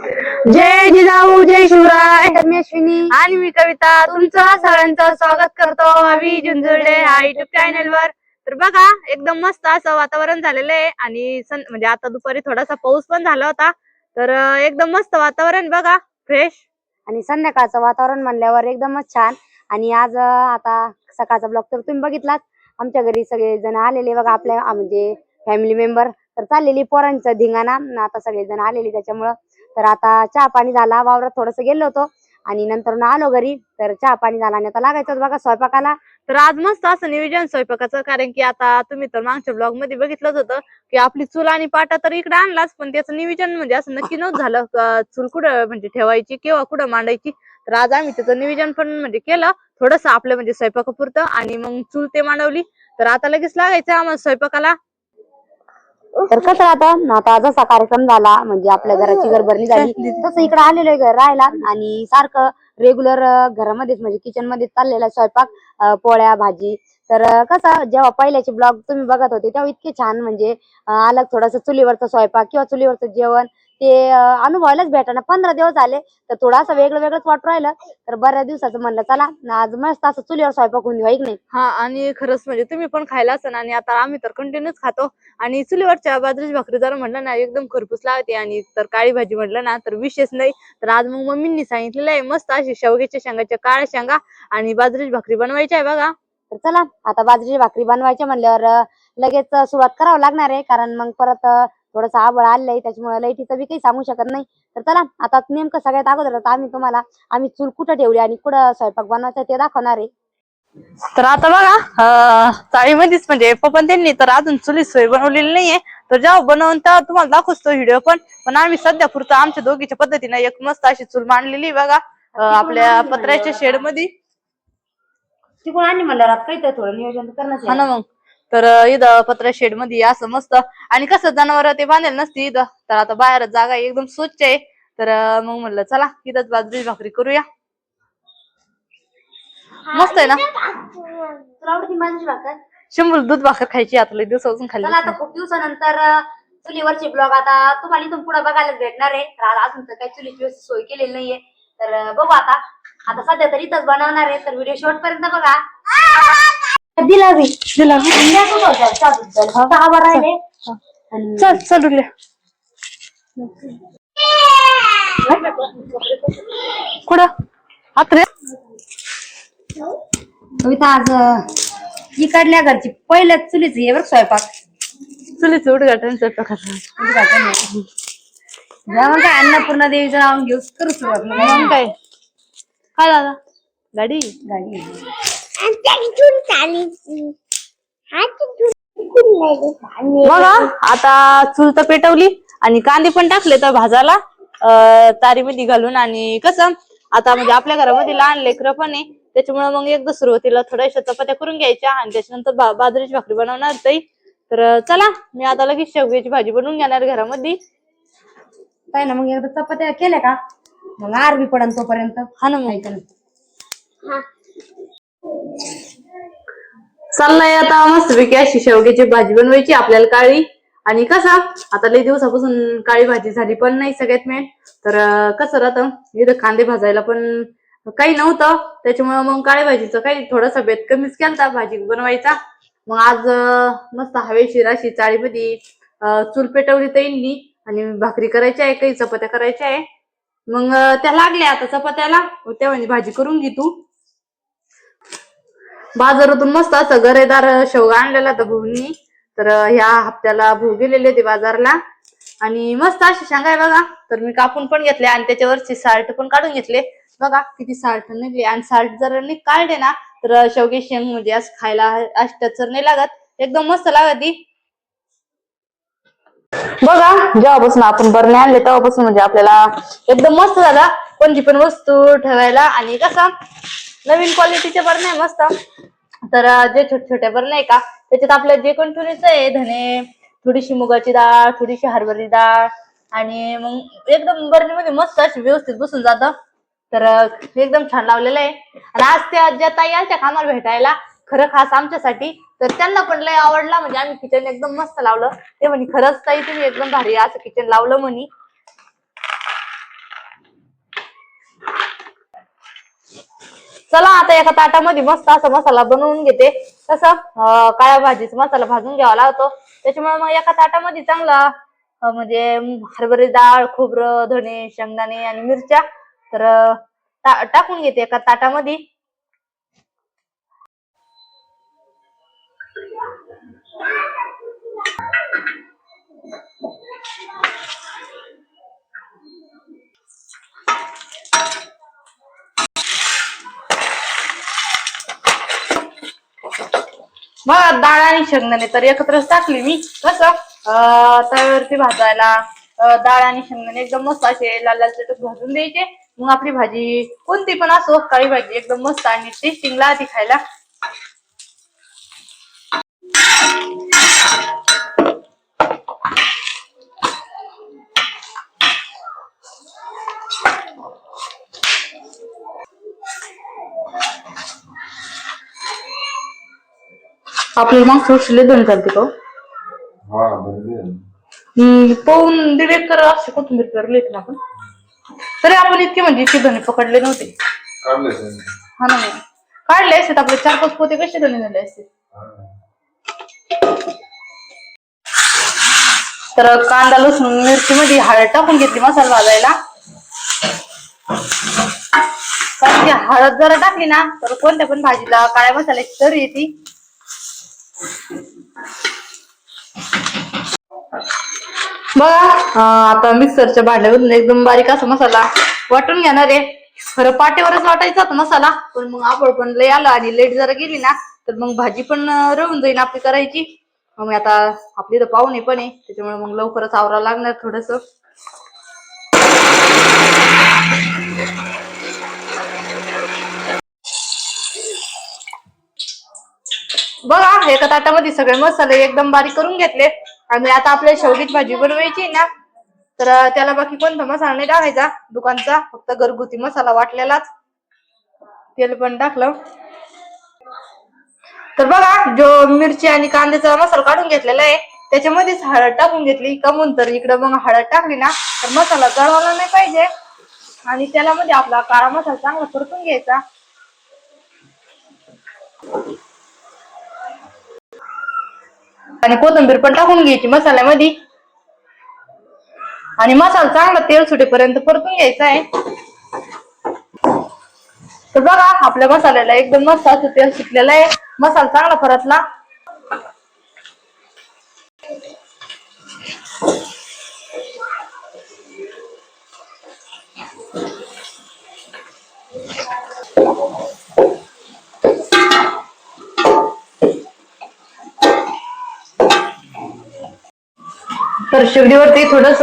जय जिजाऊ जय शिवराय. मी अश्विनी आणि मी कविता तुमचं सगळ्यांचं स्वागत करतो हवी झुंझुरडे हा युट्यूब चॅनल वर. तर बघा एकदम मस्त असं वातावरण झालेलं आहे आणि म्हणजे आता दुपारी थोडासा पाऊस पण झाला होता. तर एकदम मस्त वातावरण बघा फ्रेश आणि संध्याकाळचं वातावरण म्हणल्यावर एकदमच छान. आणि आज आता सकाळचा ब्लॉग तर तुम्ही बघितलाच. आमच्या घरी सगळे जण आलेले बघा आपल्या म्हणजे फॅमिली मेंबर. तर चाललेली पोरांचं धिंगाणा आता सगळे जण आलेले त्याच्यामुळं. तर आता चहा पाणी झाला वावरात थोडस गेलो होतो आणि नंतर आलो घरी. तर चहा पाणी झाला आणि आता लागायचं बघा स्वयंपाकाला. तर आज मस्त असं नियोजन स्वयंपाकाचं कारण की आता तुम्ही तर मागच्या ब्लॉग मध्ये बघितलंच होतं की आपली चूल आणि पाटा तर इकडे आणलाच पण त्याचं नियोजन म्हणजे असं नक्की नव्हतं झालं चूल कुठं म्हणजे ठेवायची किंवा कुठं मांडायची. तर आज आम्ही त्याचं नियोजन पण म्हणजे केलं थोडस आपलं म्हणजे स्वयंपाकापुरतं आणि मग चूल ते मांडवली. तर आता लगेच लागायचं आम्हाला स्वयंपाकाला. तर कसं आता जसा कार्यक्रम झाला म्हणजे आपल्या घराची घरभरणी झाली तसं इकडे आलेलो आहे घर राहायला. आणि सारखं रेग्युलर घरामध्येच म्हणजे किचन मध्ये चाललेला स्वयंपाक पोळ्या भाजी. तर कसं जेव्हा पहिल्याचे ब्लॉग तुम्ही बघत होते तेव्हा इतके छान म्हणजे अलग थोडंसं चुलीवरचं स्वयंपाक किंवा चुलीवरचं जेवण ते अनुभवायलाच भेटणार. 15 दिवस झाले तर थोडंसं वेगळं वेगळंच वाटू राहिलं. तर बऱ्याच दिवसाचं म्हणलं चला आज मस्त असं चुलीवर स्वयंपाक होऊन ऐक नाही. हा आणि खरंच म्हणजे तुम्ही पण खायला असन आणि आता आम्ही तर कंटिन्यूच खातो. आणि चुलीवरच्या बाजरीची भाकरी जर म्हणलं ना एकदम खरपूस लागते आणि तर काळी भाजी म्हटलं ना तर विशेष नाही. तर आज मग मम्मींनी सांगितलेलं आहे मस्त अशी शेवग्याच्या शेंगाच्या काळ्या शेंगा आणि बाजरीची भाकरी बनवायची आहे बघा. तर चला आता बाजरीची भाकरी बनवायच्या म्हणल्यावर लगेच सुरुवात करावं लागणार आहे. कारण मग परत थोडंसं आबळ आलंय त्याच्यामुळे लाईटीचं बी काही सांगू शकत नाही. तर चला आता नेमकं सगळ्यात अगोदर आम्ही तुम्हाला आम्ही चूल कुठं ठेवली आणि कुठं स्वयंपाक बनवायचा ते दाखवणार आहे. तर आता बघा चाळीमध्येच म्हणजे पप्पा त्यांनी तर अजून चुली सोय बनवलेली नाहीये. तर जेव्हा बनवून तेव्हा तुम्हाला दाखवतो व्हिडिओ पण आम्ही सध्या पुरतं आमच्या दोघीच्या पद्धतीने एक मस्त अशी चूल मांडलेली बघा आपल्या पत्र्याच्या शेड मध्ये. तिकडून आणि म्हणल्यावर आता काही थोडं नियोजन करणंच हा ना मग. तर इथं पत्र्या शेड मध्ये असं मस्त आणि कसं जनावर ते बांधेल नसती इथं तर आता बाहेर जागा एकदम स्वच्छ आहे. तर मग म्हणलं चला इथंच बाजरीची भाकरी करूया. मस्त आहे ना. तुला आवडती बाजरीची भाकर? शंभर दूध भाकर खायची आता लई दिवसापासून खाल्ली. चला आता खूप दिवसानंतर चुलीवरची ब्लॉग आता तुम्हाला इथून पुढे बघायलाच भेटणार आहे. अजून तर काही चुलीची व्यवस्थित सोय केलेली नाहीये. तर बघू आता सध्या तर इथंच बनवणार आहे. तर व्हिडिओ शेवट पर्यंत बघा. दिलावी चल चल रुल्या कुठं आत रे. आज इकडल्या घरची पहिल्याच चुलीच आहे बरं स्वयंपाक. चुलीचं उद्घाटन स्वयंपाकाचं जेव्हा काय अन्नपूर्णा देवीचं नाव घेऊ करू सुरुवात. मग काय काय दादा गाडी गाडी बघा आता चूल तर पेटवली आणि कांदे पण टाकले तर भाजाला तारीमध्ये घालून. आणि कसं आता म्हणजे आपल्या घरामध्ये लहान लेकरं पण आहे त्याच्यामुळे मग एकदा सुरुवातीला थोड्याशा चपात्या करून घ्यायच्या आणि त्याच्यानंतर बाजरीची भाकरी बनवणार ताई. तर चला मी आता लगेच शेवग्याची भाजी बनवून घेणार घरामध्ये. काय ना मग एकदा चपात्या केल्या का मग आरबी पडन तोपर्यंत. हा ना मग चाललंय आता मस्तपैकी अशी शेवग्याची भाजी बनवायची आपल्याला काळी. आणि कसं आता लई दिवसापासून काळी भाजी झाली पण नाही सगळ्यात मेन. तर कसं राहतं इथं कांदे भाजायला पण काही नव्हतं त्याच्यामुळे मग काळी भाजीचं काही थोडासा बेत कमीच केलता भाजी बनवायचा. मग आज मस्त हवेशीर अशी चाळीमध्ये चूल पेटवली ताईंनी आणि भाकरी करायची आहे काही चपात्या करायच्या आहे. मग त्या लागल्या आता चपात्याला त्या म्हणजे भाजी करून घे तू. बाजारातून मस्त असं गरेदार शेवगा आणलेला तर भाऊनी. तर ह्या हप्त्याला भाऊ गेलेले ते बाजारला आणि मस्त अशी शेंगा आहे बघा. तर मी कापून पण घेतले आणि त्याच्यावरची साल्ट पण काढून घेतले बघा किती साल्ट निघले. आणि साल्ट जर नाही काढले ना तर शेवगे शेंग म्हणजे असं खायला टचर नाही लागत एकदम मस्त लागत ती. बघा जेव्हापासून आपण बरणे आणले तेव्हापासून म्हणजे आपल्याला एकदम मस्त झाला कोणती पण वस्तू ठेवायला. आणि कसं नवीन क्वालिटीचे बरणे आहे मस्त. तर जे छोटे छोटे बरणे आहे का त्याच्यात आपल्या जे कोण ठेवायचं आहे धने थोडीशी मुगाची डाळ थोडीशी हरभरी डाळ आणि मग एकदम बरणीमध्ये मस्त अशी व्यवस्थित बसून जातं. तर एकदम छान लावलेलं आहे. आणि आज त्या ज्या ताई आल्या त्या कामाला भेटायला खरं खास आमच्यासाठी. तर त्यांना पण लय आवडला म्हणजे आम्ही किचन एकदम मस्त लावलं. ते म्हणे खरंच ताई तुम्ही एकदम भारी असं किचन लावलं म्हणे. चला आता एका ताटामध्ये मस्त असा मसाला बनवून घेते. कसं काळ्या भाजीचा मसाला भाजून घ्यावा लागतो, त्याच्यामुळे मग एका ताटामध्ये चांगला म्हणजे हरभरे डाळ, खोबरं, धणे, शेंगदाणे आणि मिरच्या तर टाकून घेते एका ताटामध्ये. मग डाळ आणि शेंगदाणे तर एकत्रच टाकली मी. कसं तव्यावरती भाजायला डाळ आणि शेंगदाणे एकदम मस्त असे लाल लाल चटक भाजून द्यायचे. मग आपली भाजी कोणती पण असो, काळी भाजी एकदम मस्त आणि टेस्टिंग लागते खायला. आपल्याला मग सोडले दोन चालते का? पाऊन दीड एकर असे कोथिंबीर पेरले ना आपण. तरी आपण इतके म्हणजे इतके धणे पकडले नव्हते. हा ना, काढले असते आपले 4-5 पोते कसे धणे झाले असते. तर कांदा लसूण मिरची मध्ये हळद टाकून घेतली मसाला भाजायला. कारण की हळद जरा टाकली ना तर कोणत्या पण भाजीला काळ्या मसाल्याची चव येते. बघा आता मिक्सरच्या भांड्यावरून एकदम बारीक असा मसाला वाटून घेणार आहे. खरं पाटेवरच वाटायचा होता मसाला, पण मग आपण पण लय आला आणि लेट जरा गेली ना तर मग भाजी पण रवून जाईल आपली करायची. मग आता आपली तर पाहुणे पण आहे, त्याच्यामुळे मग लवकरच आवरावं लागणार थोडस. बघा एका ताटामध्ये सगळे मसाले एकदम बारीक करून घेतले. आणि आता आपल्याला शेवगीची भाजी बनवायची ना, तर त्याला बाकी कोणता मसाला नाही टाकायचा दुकानचा, फक्त घरगुती मसाला वाटलेलाच. तेल पण टाकलं. तर बघा जो मिरची आणि कांद्याचा मसाला काढून घेतलेला आहे त्याच्यामध्येच हळद टाकून घेतली. कमून तर इकडं मग हळद टाकली ना तर मसाला जळवायला नाही पाहिजे, आणि त्याला मध्ये आपला काळा मसाला चांगला परतून घ्यायचा. आणि कोथिंबीर पण टाकून घ्यायची मसाल्यामध्ये, आणि मसाला चांगला तेल सुटेपर्यंत परतून घ्यायचा आहे. तर बघा आपल्या मसाल्याला एकदम मस्त असं तेल सुटलेलं आहे. मसाला चांगला परतला. तर शेगडीवरती थोडस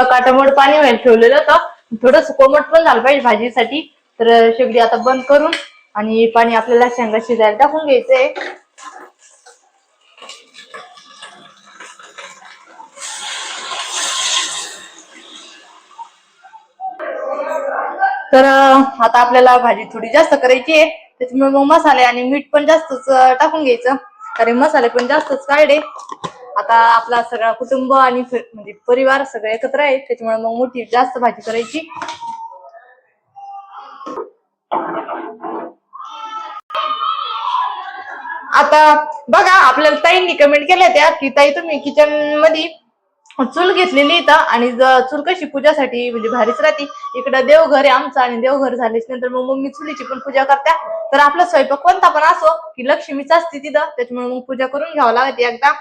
काटामोड पाणी व्हायला ठेवलेलं होतं. थोडस कोमट पण झालं पाहिजे भाजीसाठी. तर शेगडी आता बंद करून आणि पाणी आपल्याला शेंगा शिजायला टाकून घ्यायचंय. तर आता आपल्याला भाजी थोडी जास्त करायची आहे, त्याच्यामुळे मग मसाले आणि मीठ पण जास्तच टाकून घ्यायचं, कारण मसाले पण जास्तच काढले. आता आपला सगळा कुटुंब आणि म्हणजे परिवार सगळं एकत्र आहे, त्याच्यामुळे मग मोठी जास्त भाजी करायची. आता बघा आपल्याला ताईंनी कमेंट केल्या त्या की ताई तुम्ही किचन मध्ये चूल घेतलेली इथं, आणि चूल कशी पूजासाठी म्हणजे भारीच राहते. इकडं देवघर आहे आमचं, आणि देवघर झाल्याच नंतर मग मम्मी चुलीची पण पूजा करत्या. तर आपला स्वयंपाक कोणता पण असो की लक्ष्मीच असते तिथं, त्याच्यामुळे मग पूजा करून घ्यावं लागते एकदा.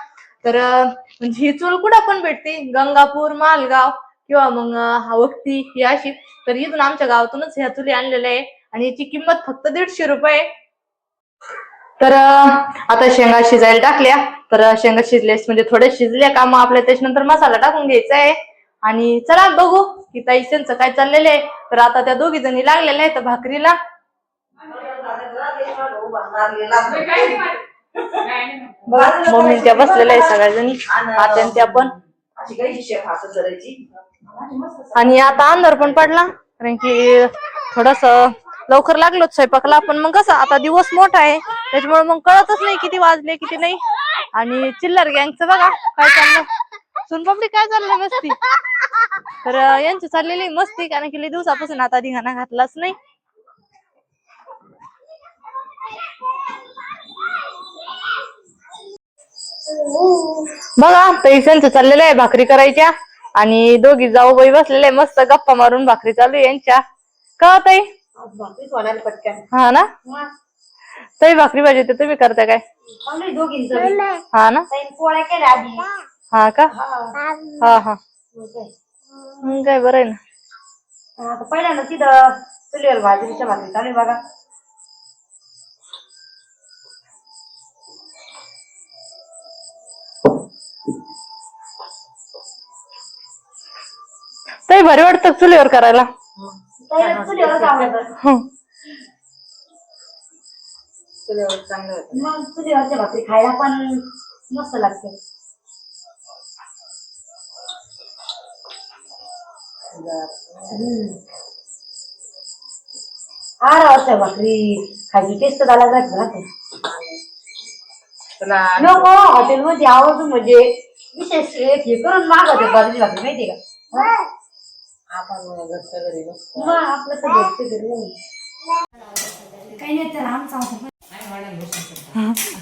तर म्हणजे ही चूल कुठं पण भेटते, गंगापूर, मालगाव किंवा मग वक्ती ही अशी. तर इथून आमच्या गावातूनच ह्या चुली आणलेल्या आहे, आणि याची किंमत फक्त 150 रुपये. तर आता शेंगा शिजायला टाकल्या. तर शेंगा शिजल्यास म्हणजे थोड्या शिजल्या का मग आपल्या त्याच्यानंतर मसाला टाकून घ्यायचा आहे. आणि चला बघू की ताई त्यांचं काय चाललेलं आहे. तर आता त्या दोघी जणी लागलेल्या आहेत भाकरीला. मम्मी त्या बसलेल्या आहे सगळ्या जणी, आता त्या पण. आणि आता अंधार पण पडला, कारण की थोडस लवकर लागलो स्वयंपाकला. पण मग कसं आता दिवस मोठा आहे, त्याच्यामुळे मग कळतच नाही किती वाजले किती नाही. आणि चिल्लर गँगचं बघा काय चाललं, सोनपापडी काय चाललंय मस्ती. तर यांची चाललेली मस्ती, कारण की लई दिवसापासून आता धिंगाणा घातलाच नाही. बघा पैशांचं चाललेलं आहे भाकरी करायच्या आणि दोघी जाऊ बाई बसलेले आहे मस्त गप्पा मारून भाकरी चालू आहे यांच्या का ताई हा ना ताई भाकरी भाजी तर तुम्ही करता काय हा ना पोळ्या केल्या आधी हा का हा हा मग काय बरं आहे ना आता पहिल्यांदा तिथं चुलीवर भाजरीच्या भाकरी चालू आहे बघा. ताई भारी वाटतं चुलीवर करायला चुलीवरच आवडतं. हं. मग चुलीवरच्या भाकरी खायला पण मस्त लागते. आरावरच्या भाकरी खायची टेस्ट झाला जाते ना लोक हॉटेलमध्ये आवर्जून म्हणजे विशेष एक हे करून मागवते बाजरी भाकरी माहितीये का आपलं तर घरचं घरी नाही. काही नाही तर आमचा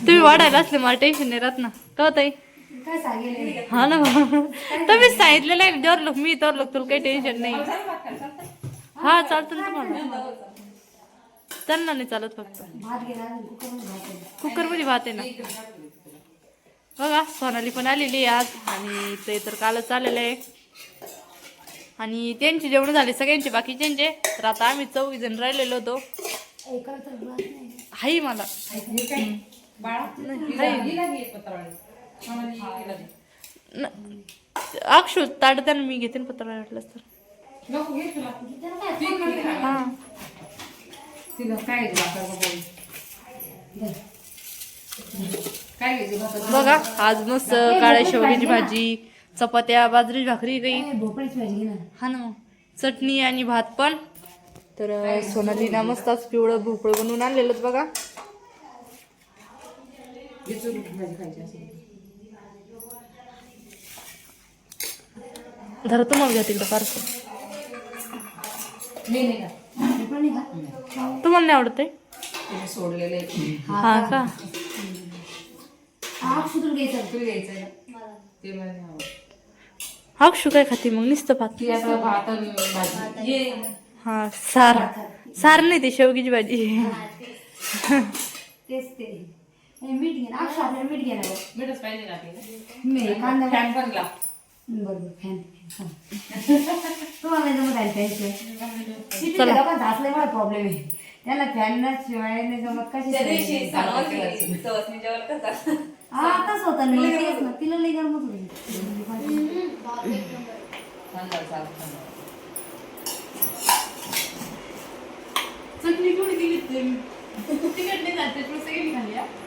तुम्ही वाढायला असले मला टेन्शन नाही राहत ना का ताई काय सांगेल हा ना तुम्हीच सांगितलेलं आहे जर लोक मी तर लोक तुला काही टेन्शन नाही हा चालतं ना तुम्हाला त्यांना नाही चालत फक्त भात गेला कुकर मध्ये भात आहे ना बघा सोनाली पण आलेली आहे आज आणि ते तर कालच आलेलं आहे आणि त्यांची जेवण झाले सगळ्यांचे बाकीच्यांचे तर आता आम्ही 4 जण राहिलेलो होतो हाई मला अक्षु ताट त्यानं मी घेते पत्र वाटलंच तर हा बघा आज मस्त काळ्या शेवग्याची भाजी चपात्या बाजरी भाकरी काही भोपळीची भाजी ना हा ना मग चटणी आणि भात पण तर सोनालीना मस्तच पिवळं भोपळं बनवून आणलेलं बघा धरा तुम्हाला घ्या तिकडं फारसं तुम्हाला नाही आवडत हा का अक्षु काय खाते मग नुसतं भात हा सार सार नाही ते शेवगीची भाजी तेच ते मीठ घे ना आपल्याला मीठ घे ना मीठच पाहिजे ना आपल्याला कांदा फॅन पण लाव बरोबर फॅन तुम्हाला जमत आहे प्यायचं लोकांचा असले मला प्रॉब्लेम आहे त्याला फॅन शिवाय नाही जमत कशी हा कसं होतं नाही तेच ना तिला लई गरमच होईल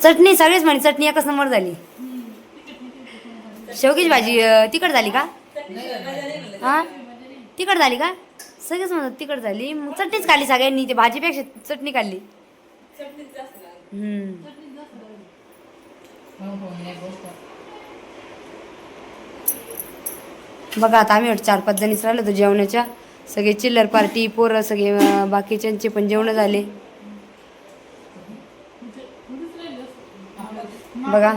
चटणी सगळीच म्हणे चटणी एकच नंबर झाली शेवगीची भाजी तिखट झाली का हा तिखट झाली का सगळेच म्हणतात तिखट झाली मग चटणीच खाल्ली सगळ्यांनी ते भाजीपेक्षा चटणी खाल्ली बघा आता आम्ही 4-5 जणीच राहिलो होतो जेवणाच्या सगळे चिल्लर पार्टी पोरं सगळे बाकीच्यांचे पण जेवण झाले बघा